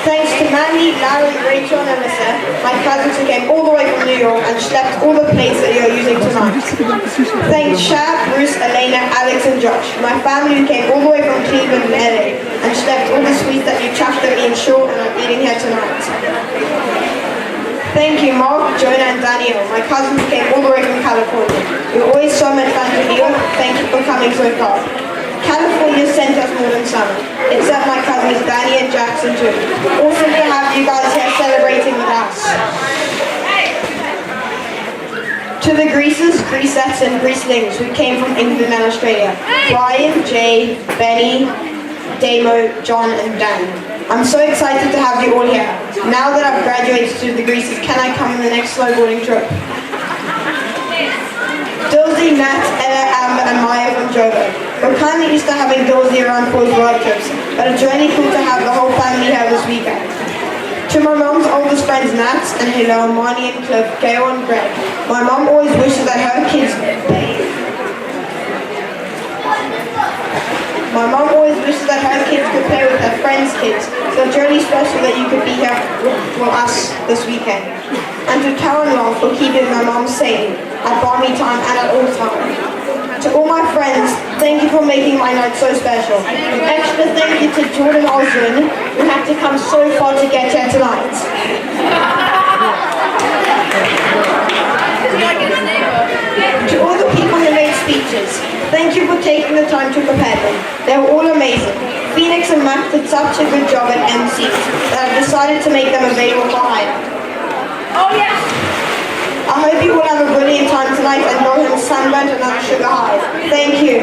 Thanks to Mandy, Larry, Rachel and Alyssa, my cousins who came all the way from New York and schlepped all the plates that you're using tonight. Thanks Shab, Bruce, Elena, Alex and Josh, my family who came all the way from Cleveland and LA and schlepped all the sweets that you chucked at me in short and I'm eating here tonight. Thank you Mark, Jonah and Daniel, my cousins who came all the way from California. You're always so much fun to be with. Thank you for coming so far. California sent us more than summer, except my cousins Danny and Jackson too. Awesome to have you guys here celebrating with us. To the Greases, Greasettes and Greaselings who came from England and Australia. Brian, Jay, Benny, Damo, John and Dan. I'm so excited to have you all here. Now that I've graduated to the Greases, can I come on the next snowboarding trip? Dilsey, Nat, Ella, Amber and Maya from Joburg. We're kind of used to having Dilsey around for his work trips, but it's really cool to have the whole family here this weekend. To my mom's oldest friends Nat and Hilo, Marnie and Cliff, Gail and Greg, my mom always wishes that her kids could play with her friends' kids, so it's really special that you could be here for us this weekend. And to Karen Long for keeping my mom sane at Barmi time and at all times. To all my friends, thank you for making my night so special. An extra thank you to Jordan Osborne, who had to come so far to get here tonight. To all the people who made speeches, thank you for taking the time to prepare them. They were all amazing. Phoenix and Matt did such a good job at MCs that I've decided to make them available for hire. Oh yes! I hope you all have a brilliant time tonight and go home sunburnt and on a sugar high. Thank you.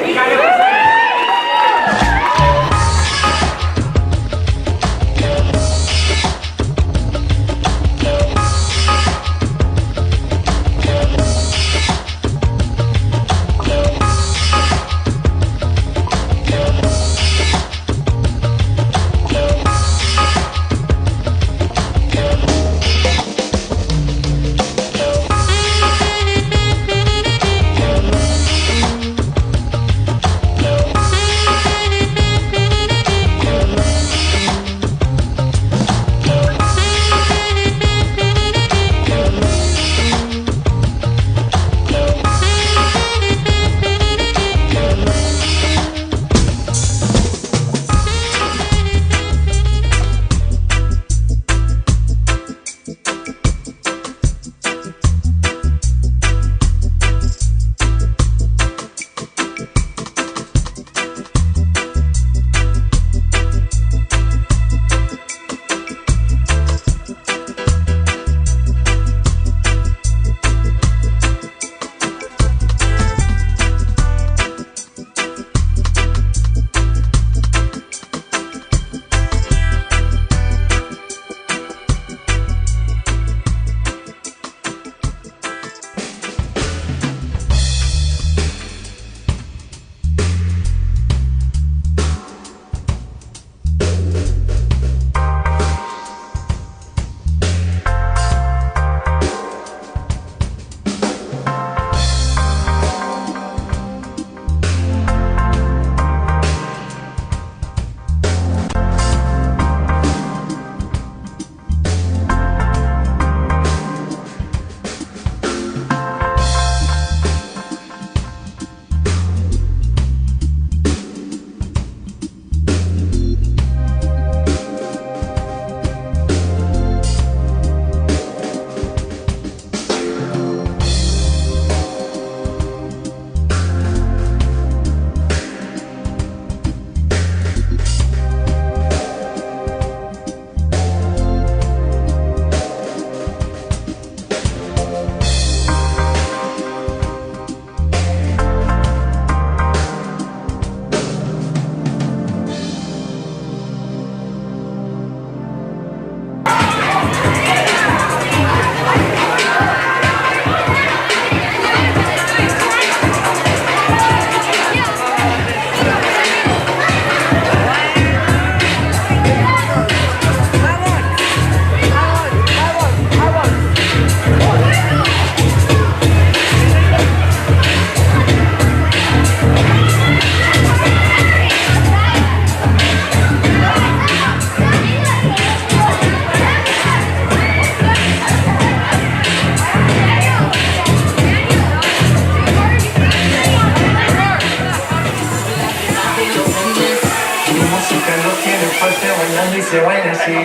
se baila así.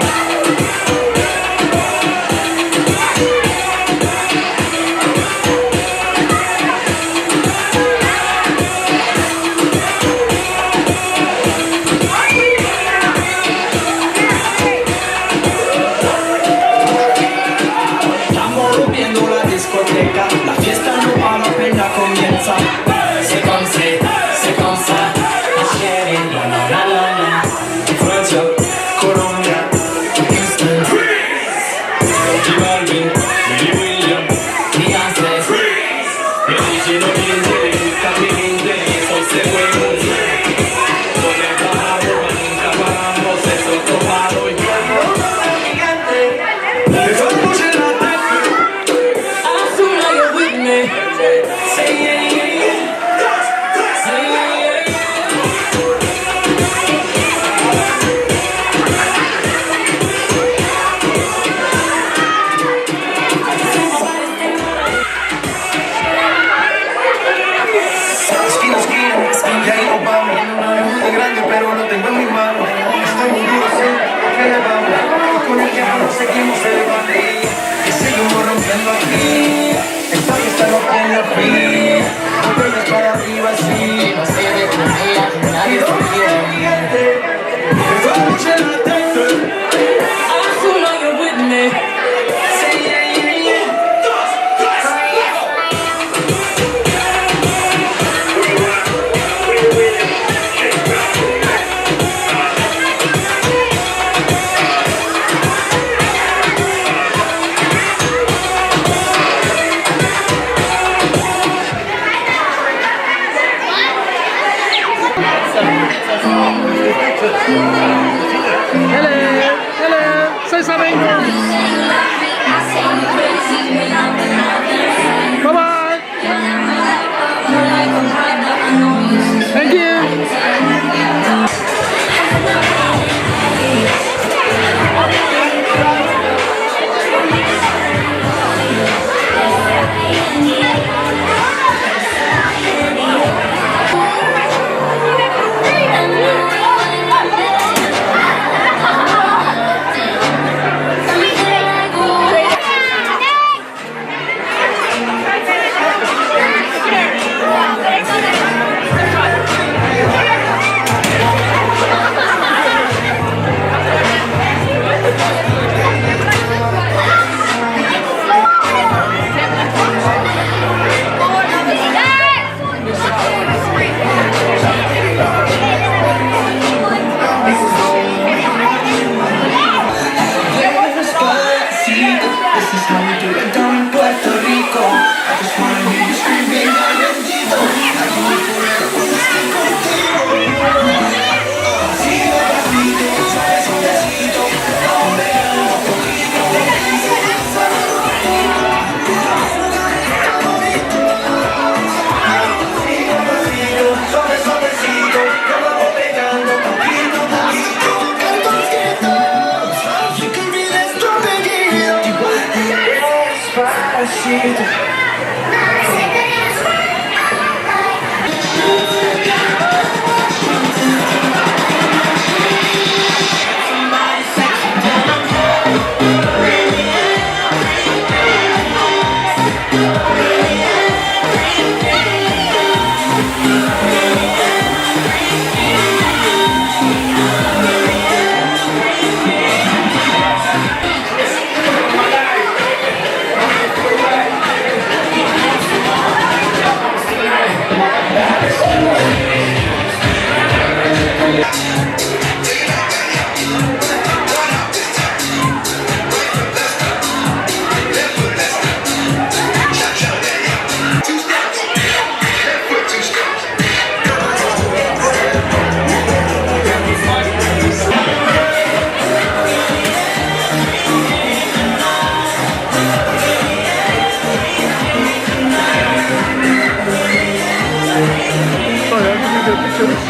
Estamos rompiendo la discoteca, la fiesta no para, apenas comienza. C'est comme ça, chérie, la la la la la. Francia, Colombia, Houston, J Balvin, Willy William, Beyoncé, el DJ no miente, le gusta mi gente, eso se puede. Con el trabajo nunca paramos, eso tomado y gigante. Dejamos en la tête, as soon as you're with me, say yeah, yeah, yeah. Say yeah, yeah, yeah. Esquina, esquina, y ahí nos vamos. Es muy grande, pero lo tengo en mis manos. Estoy muy duro, sí, que le vamos. Y con el tiempo seguimos elevando. Y seguimos rompiendo aquí. Esta fiesta no tiene fin. Botellas para arriba, sí. No se detenía, nadie se quiere gigante. Dejamos en la tête, as soon as you're with me, say yeah, yeah, yeah. Hello, say something. Bye-bye. Thank you. This is how we do it down in Puerto Rico. I just wanna hear you screaming, ay bendito. I do it forever cuando esté contigo. Pasito a pasito, suave suavecito. Donde queda un poquito, dice esa. Pasito a pasito, suave suavecito. Nos vamos pegando poquito a poquito. You can be that strong again. Despacito. Pictures.